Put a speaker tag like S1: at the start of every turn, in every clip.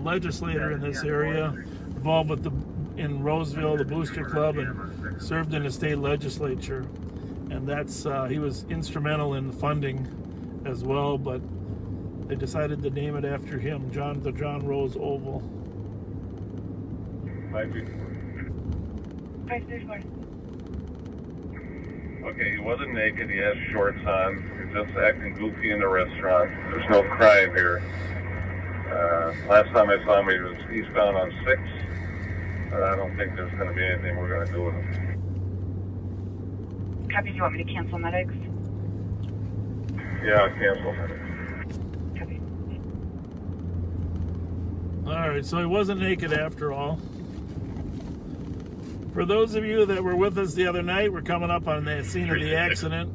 S1: legislator in this area, involved with in Roseville, the Booster Club, and served in the state legislature. And he was instrumental in funding as well, but they decided to name it after him, the John Rose Oval.
S2: Okay, he wasn't naked, he has shorts on, he's just acting goofy in the restaurant. There's no crime here. Last time I saw him, he was eastbound on 6, but I don't think there's going to be anything we're going to do with him.
S3: Copy, do you want me to cancel medics?
S2: Yeah, I'll cancel medics.
S3: Copy.
S1: Alright, so he wasn't naked after all. For those of you that were with us the other night, we're coming up on the scene of the accident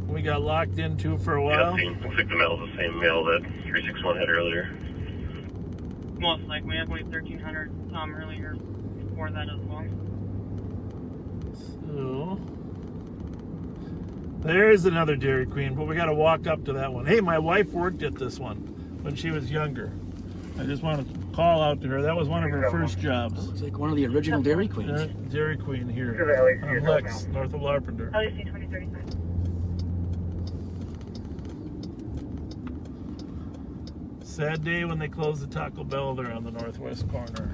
S1: we got locked into for a while.
S4: Yeah, looks like the male's the same male that 361 had earlier.
S3: Most likely, I believe 1300 saw him earlier before that as well.
S1: So, there's another Dairy Queen, but we got to walk up to that one. Hey, my wife worked at this one when she was younger. I just want to call out to her. That was one of her first jobs.
S5: Looks like one of the original Dairy Queens.
S1: Dairy Queen here on Lex, north of Larpenter.
S3: LEC 2035.
S1: Sad day when they closed the Taco Bell there on the northwest corner.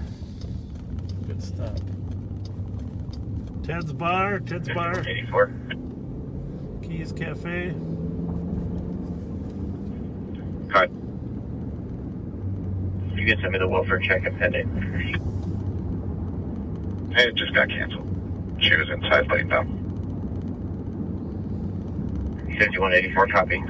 S1: Good stuff. Ted's Bar.
S4: 84.
S1: Keys Cafe.
S4: Cut. You can send me the welfare check and pending. Hey, it just got canceled. She was inside laying down. 5184 copy.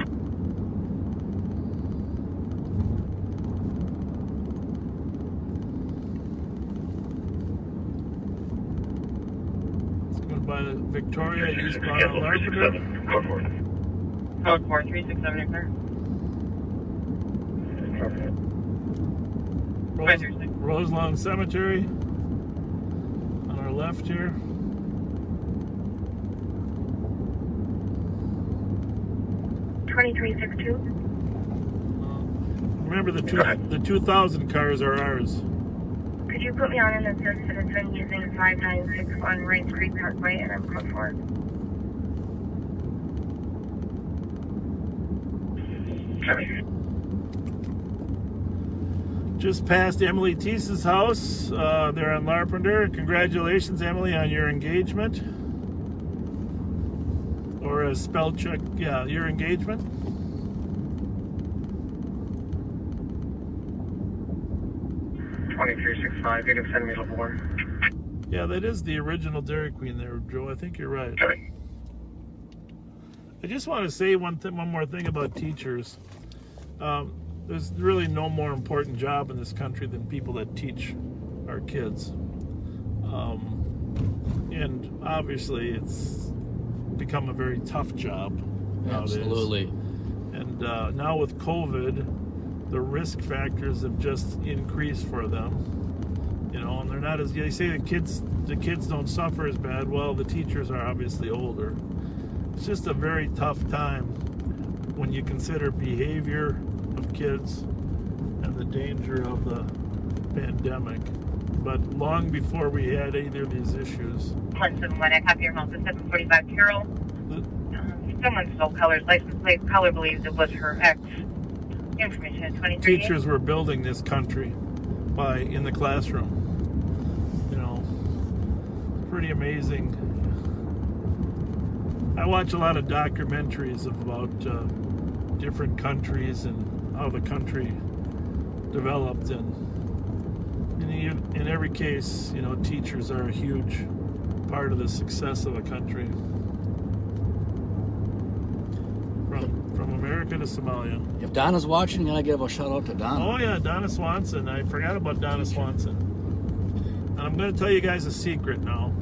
S1: It's going by the Victoria eastbound on Larpenter.
S4: Code 4.
S3: Code 4367 ignore.
S1: Roselawn Cemetery on our left here. Remember the 2000 cars are ours.
S6: Could you put me on an assist citizen using 5961 Rice Creek Parkway and I'm code 4?
S1: Just past Emily Teese's house there on Larpenter. Congratulations, Emily, on your engagement. Or a spell check, yeah, your engagement.
S2: $23.65, you can send me level 1.
S1: Yeah, that is the original Dairy Queen there, Joe. I think you're right.
S4: Okay.
S1: I just want to say one more thing about teachers. There's really no more important job in this country than people that teach our kids. And obviously it's become a very tough job nowadays.
S5: Absolutely.
S1: And now with COVID, the risk factors have just increased for them. You know, and they're not as, they say the kids don't suffer as bad. Well, the teachers are obviously older. It's just a very tough time when you consider behavior of kids and the danger of the pandemic. But long before we had either of these issues.
S6: 171, I copy your house at 745 Carroll. Someone stole colors, license plate, color believes it was her ex. Information at 23.
S1: Teachers were building this country in the classroom. You know, pretty amazing. I watch a lot of documentaries about different countries and how the country developed, and in every case, you know, teachers are a huge part of the success of a country. From America to Somalia.
S5: If Donna's watching, I give a shout out to Donna.
S1: Oh yeah, Donna Swanson. I forgot about Donna Swanson. And I'm going to tell you guys a secret now.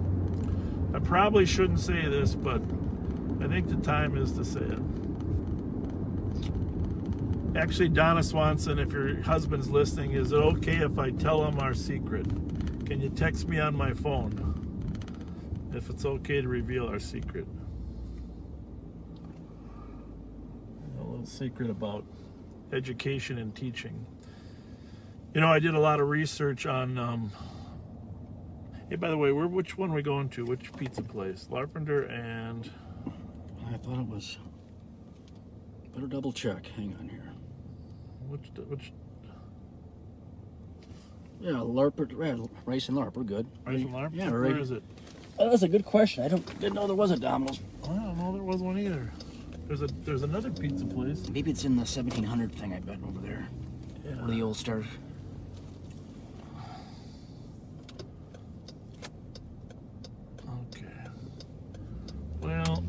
S1: I probably shouldn't say this, but I think the time is to say it. Actually, Donna Swanson, if your husband's listening, is it okay if I tell him our secret? Can you text me on my phone if it's okay to reveal our secret? A little secret about education and teaching. You know, I did a lot of research on. Hey, by the way, which one are we going to? Which pizza place? Larpenter and.
S5: I thought it was. Better double check. Hang on here.
S1: Which?
S5: Yeah, Larper. Yeah, Rice and Larp. We're good.
S1: Rice and Larp?
S5: Yeah,
S1: Where
S5: right.
S1: is it?
S5: Oh, that's a good question. Didn't know there was a Domino's.
S1: I don't know. There was one either. There's another pizza place.
S5: Maybe it's in the 1700 thing. I bet over there.
S1: Yeah.
S5: Where the old stars.
S1: Okay. Well,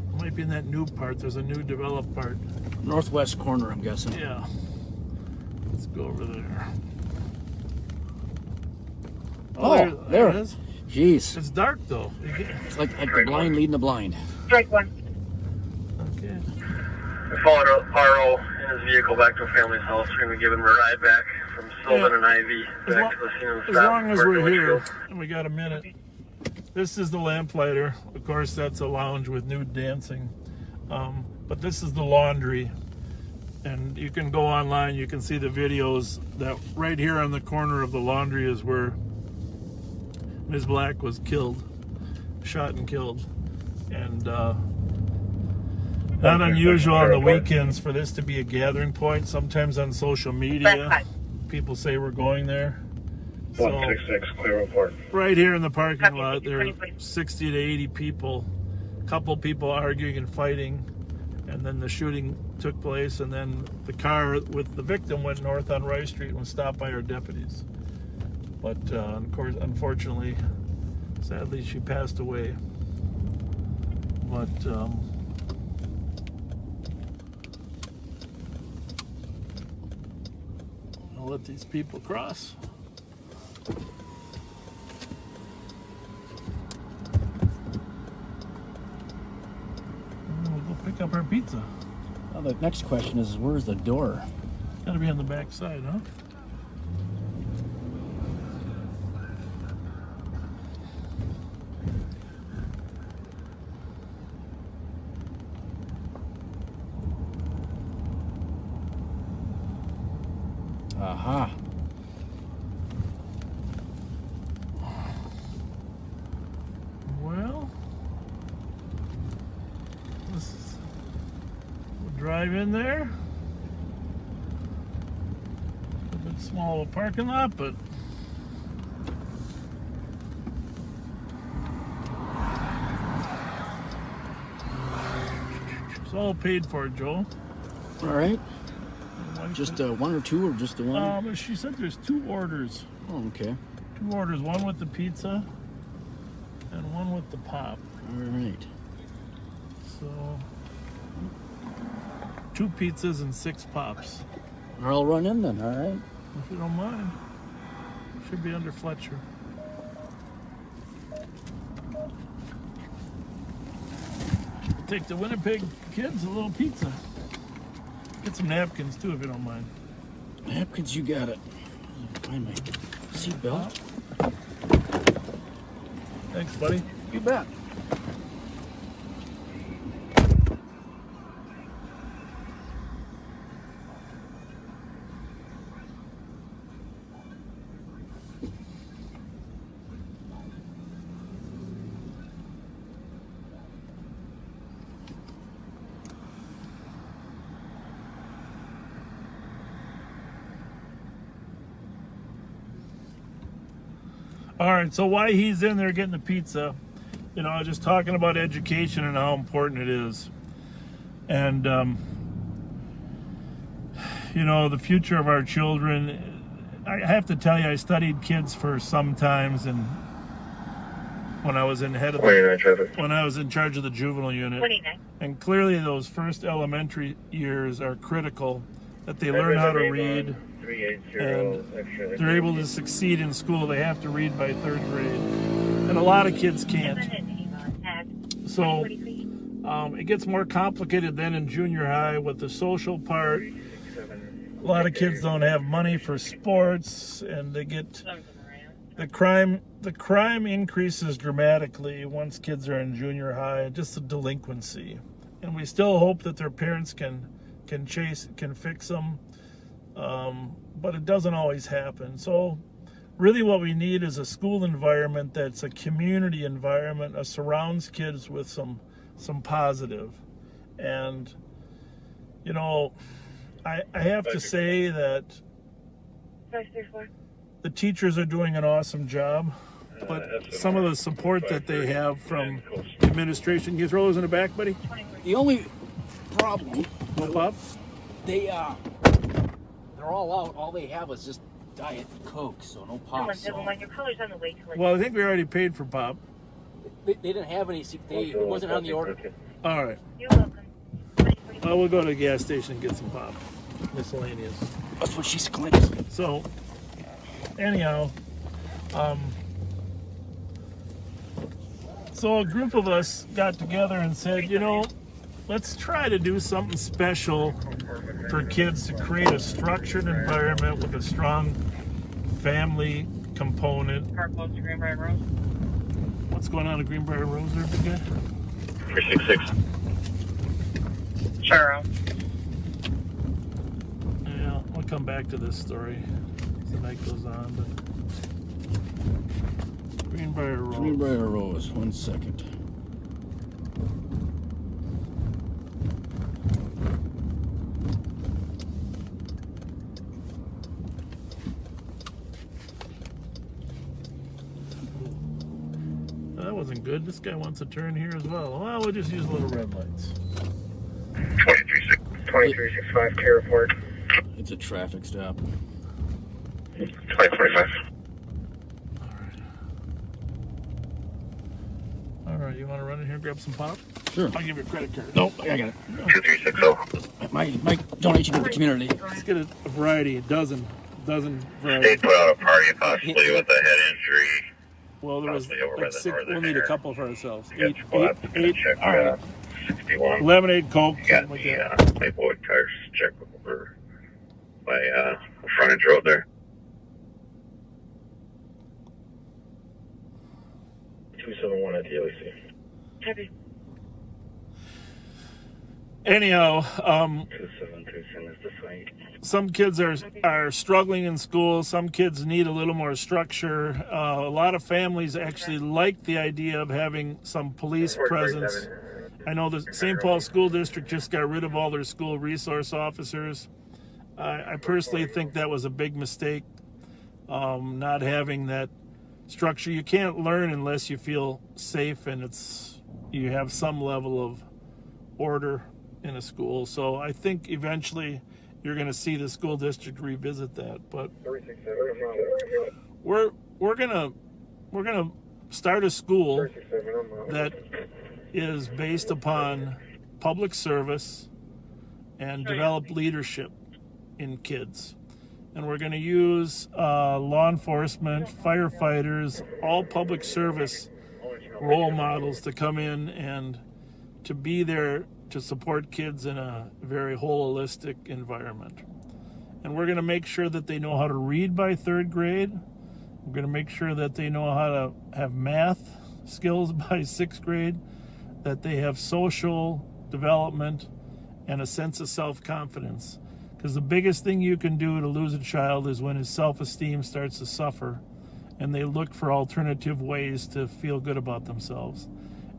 S1: it might be in that new part. There's a new developed part.
S5: Northwest corner, I'm guessing.
S1: Yeah. Let's go over there.
S5: Oh, there
S1: it is.
S5: Jeez.
S1: It's dark though.
S5: It's like the blind leading the blind.
S6: Strike one.
S1: Okay.
S7: I followed RO in his vehicle back to a family's house. We're going to give him a ride back from Sylvan and Ivy back to the scene of the
S1: As
S7: stop.
S1: long as
S7: Working
S1: we're here
S7: windshield.
S1: and we got a minute. This is the Lamplighter. Of course, that's a lounge with nude dancing. But this is the laundry. And you can go online, you can see the videos that right here on the corner of the laundry is where Ms. Black was killed, shot and killed. And not unusual on the weekends for this to be a gathering point. Sometimes on social media, people say we're going there. So
S2: 166, clear report.
S1: right here in the parking lot, there are 60 to 80 people, a couple people arguing and fighting, and then the shooting took place, and then the car with the victim went north on Rice Street and was stopped by our deputies. But of course, unfortunately, sadly, she passed away. But I'll let these people cross. We'll go pick up our pizza.
S5: Well, the next question is, where's the door?
S1: Gotta be on the back side, huh?
S5: Aha.
S1: Well, we'll drive in there. A bit small of a parking lot, but it's all paid for, Joel.
S5: All right. Just one or two, or just the one?
S1: She said there's two orders.
S5: Oh, okay.
S1: Two orders, one with the pizza and one with the pop.
S5: All right.
S1: So, 2 pizzas and 6 pops,
S5: I'll run in then, all right?
S1: if you don't mind. Should be under Fletcher. Take the Winnipeg kids a little pizza. Get some napkins too, if you don't mind.
S5: Napkins, you got it. Find my seatbelt.
S1: Thanks, buddy.
S5: You bet.
S1: All right, so while he's in there getting the pizza, you know, just talking about education and how important it is. And, you know, the future of our children. I have to tell you, I studied kids for some times, and when I was in when I was in charge of the juvenile unit,
S6: 29.
S1: and clearly those first elementary years are critical, that they learn how to read, and they're able to succeed in school. They have to read by 3rd grade, and a lot of kids can't. So it gets more complicated then in junior high with the social part. A lot of kids don't have money for sports, and they get the crime increases dramatically once kids are in junior high, just the delinquency. And we still hope that their parents can fix them. but it doesn't always happen. So really what we need is a school environment that's a community environment, surrounds kids with some positive. And, you know, I have to say that
S6: 534.
S1: the teachers are doing an awesome job, but some of the support that they have from administration. Can you throw those in the back, buddy?
S5: The only problem,
S1: No, Bob?
S5: they're all out. All they have is just Diet Coke, so no pop. So
S6: Your color's on the way to
S1: Well, I think we already paid for Bob.
S5: they didn't have any. It wasn't on the order.
S1: All right.
S6: You're welcome.
S1: Well, we'll go to the gas station and get some Bob. Miscellaneous.
S5: That's what she claims.
S1: So, anyhow, so a group of us got together and said, you know, let's try to do something special for kids to create a structured environment with a strong family component.
S3: Park close to Greenbrier Road.
S1: What's going on at Greenbrier Road there, big guy?
S4: 366.
S3: Sure.
S1: Yeah, we'll come back to this story as the night goes on. But Greenbrier Road.
S5: Greenbrier Rose. 1 second.
S1: That wasn't good. This guy wants a turn here as well. Well, we'll just use little red lights.
S7: 2365 Care Report.
S5: It's a traffic stop.
S4: 2045.
S1: All right, you want to run in here and grab some pop?
S5: Sure.
S1: I'll give you a credit card.
S5: Nope, I got it.
S4: 2360.
S5: My donation to the community.
S1: Let's get a variety, a dozen
S4: They
S1: varieties.
S4: put out a party possibly with a head injury.
S1: Well, there was
S4: Possibly over by
S1: like
S4: the
S1: 6.
S4: northern
S1: We'll need a
S4: area.
S1: couple for ourselves.
S4: You got your lap, check
S1: All right.
S4: 61.
S1: Lemonade, Coke,
S4: You got
S1: something like that.
S4: the Maplewood tires check over by the frontage road there.
S7: 271 at the LEC.
S6: Happy.
S1: Anyhow,
S7: 272 is the site.
S1: some kids are struggling in school. Some kids need a little more structure. A lot of families actually like the idea of having some police presence. I know the St. Paul School District just got rid of all their school resource officers. I personally think that was a big mistake, not having that structure. You can't learn unless you feel safe and you have some level of order in a school. So I think eventually you're going to see the school district revisit that. But we're gonna start a school that is based upon public service and develop leadership in kids. And we're going to use law enforcement, firefighters, all public service role models to come in and to be there to support kids in a very holistic environment. And we're going to make sure that they know how to read by 3rd grade. We're going to make sure that they know how to have math skills by 6th grade, that they have social development and a sense of self-confidence. Because the biggest thing you can do to lose a child is when his self-esteem starts to suffer and they look for alternative ways to feel good about themselves.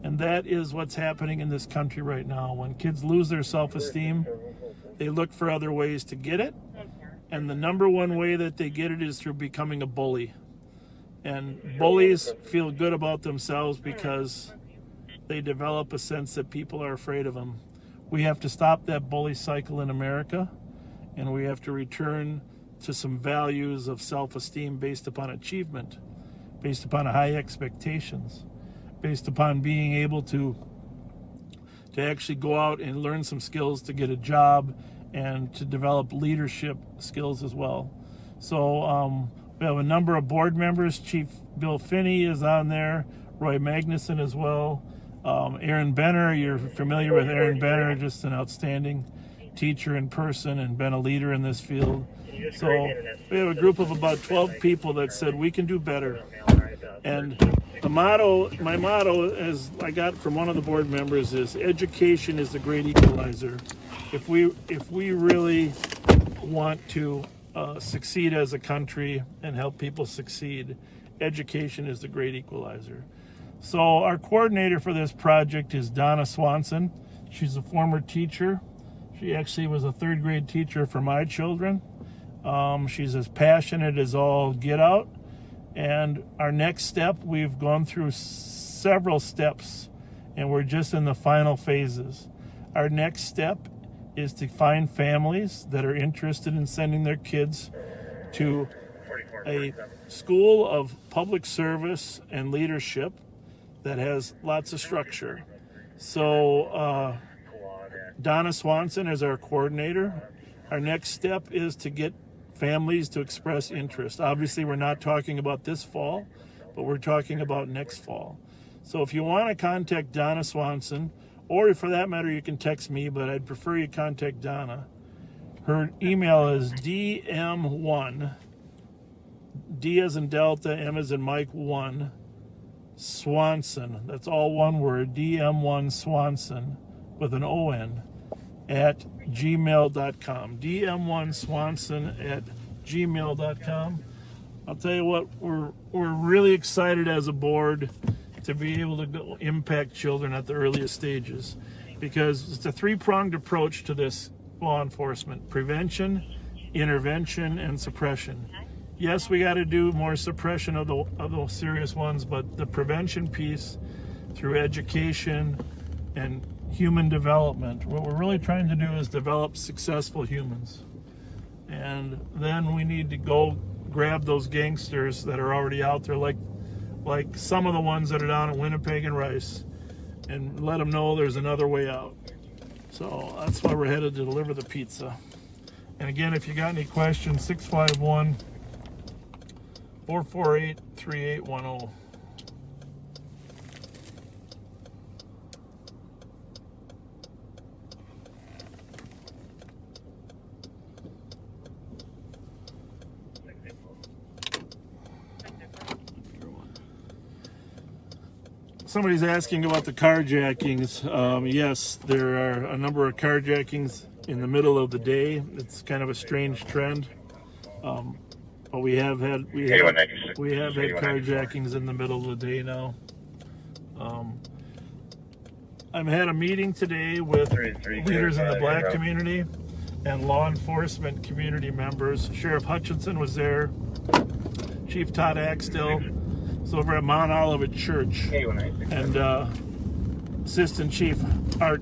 S1: And that is what's happening in this country right now. When kids lose their self-esteem, they look for other ways to get it. And the number one way that they get it is through becoming a bully. And bullies feel good about themselves because they develop a sense that people are afraid of them. We have to stop that bully cycle in America, and we have to return to some values of self-esteem based upon achievement, based upon high expectations, based upon being able to actually go out and learn some skills to get a job and to develop leadership skills as well. So we have a number of board members. Chief Bill Finney is on there, Roy Magnuson as well. Aaron Benner, you're familiar with Aaron Benner, just an outstanding teacher in person and been a leader in this field. So we have a group of about 12 people that said we can do better. And my motto, as I got from one of the board members, is education is the great equalizer. If we really want to succeed as a country and help people succeed. Education is the great equalizer. So our coordinator for this project is Donna Swanson. She's a former teacher. She actually was a 3rd grade teacher for my children. She's as passionate as all get out. And our next step, we've gone through several steps and we're just in the final phases. Our next step is to find families that are interested in sending their kids to a school of public service and leadership that has lots of structure. So Donna Swanson is our coordinator. Our next step is to get families to express interest. Obviously, we're not talking about this fall, but we're talking about next fall. So if you want to contact Donna Swanson, or for that matter, you can text me, but I'd prefer you contact Donna. Her email is dm1, D as in Delta, M as in Mike 1, Swanson, that's all one word, dm1 Swanson, with an O-N, at gmail.com. dm1 Swanson at gmail.com. I'll tell you what, we're really excited as a board to be able to go impact children at the earliest stages, because it's a 3-pronged approach to this law enforcement: prevention, intervention, and suppression. Yes, we got to do more suppression of the serious ones, but the prevention piece through education and human development, what we're really trying to do is develop successful humans. And then we need to go grab those gangsters that are already out there, like some of the ones that are down in Winnipeg and Rice, and let them know there's another way out. So that's why we're headed to deliver the pizza. And again, if you got any questions, 651-448-3810. Somebody's asking about the carjackings. Yes, there are a number of carjackings in the middle of the day. It's kind of a strange trend. But we have had carjackings in the middle of the day now. I've had a meeting today with leaders in the black community and law enforcement community members. Sheriff Hutchinson was there. Chief Todd Axtell was over at Mount Olivet Church, and Assistant Chief Art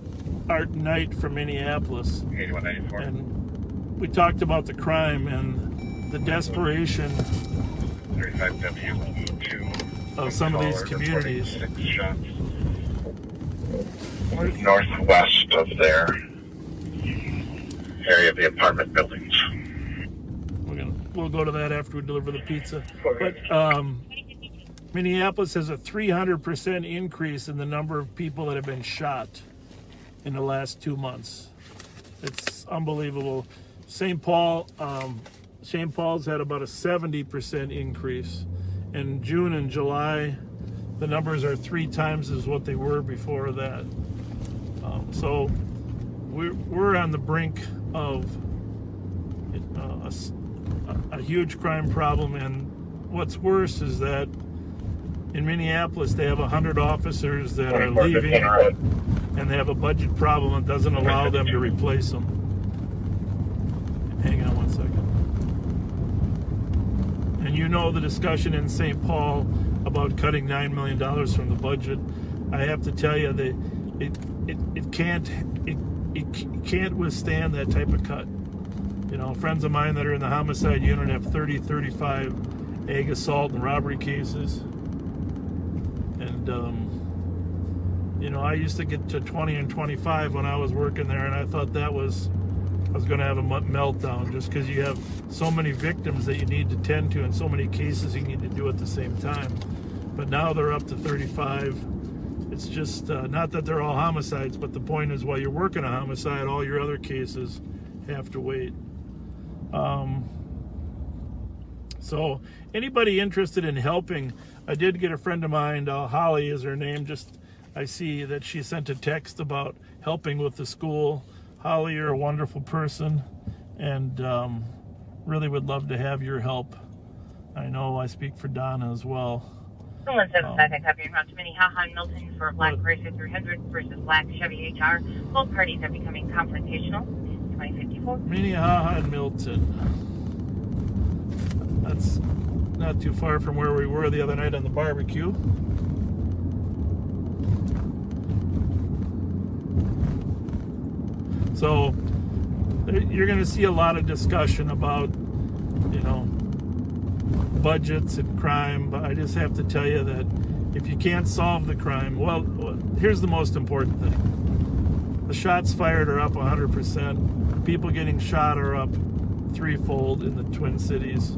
S1: Knight from Minneapolis. And we talked about the crime and the desperation of some of these communities.
S4: Northwest of their area of the apartment buildings.
S1: We'll go to that after we deliver the pizza. But Minneapolis has a 300% increase in the number of people that have been shot in the last 2 months. It's unbelievable. St. Paul's had about a 70% increase. In June and July, the numbers are 3 times as what they were before that. So we're on the brink of a huge crime problem, and what's worse is that in Minneapolis they have 100 officers that are leaving, and they have a budget problem that doesn't allow them to replace them. Hang on one second. And you know the discussion in St. Paul about cutting $9 million from the budget. I have to tell you that it can't withstand that type of cut. You know, friends of mine that are in the homicide unit have 30, 35 ag assault and robbery cases. And, you know, I used to get to 20 and 25 when I was working there, and I thought I was going to have a meltdown, just because you have so many victims that you need to tend to and so many cases you need to do at the same time. But now they're up to 35. It's just, not that they're all homicides, but the point is, while you're working a homicide, all your other cases have to wait. So anybody interested in helping, I did get a friend of mine, Holly is her name, I see that she sent a text about helping with the school. Holly, you're a wonderful person, and really would love to have your help. I know I speak for Donna as well.
S6: 175, I copy route to Minnehaha and Milton for black Chrysler 300 versus black Chevy HR. Both parties are becoming confrontational. 2054.
S1: Minnehaha and Milton. That's not too far from where we were the other night on the barbecue. So you're going to see a lot of discussion about, you know, budgets and crime, but I just have to tell you that if you can't solve the crime, well, here's the most important thing. The shots fired are up 100%. People getting shot are up threefold in the Twin Cities.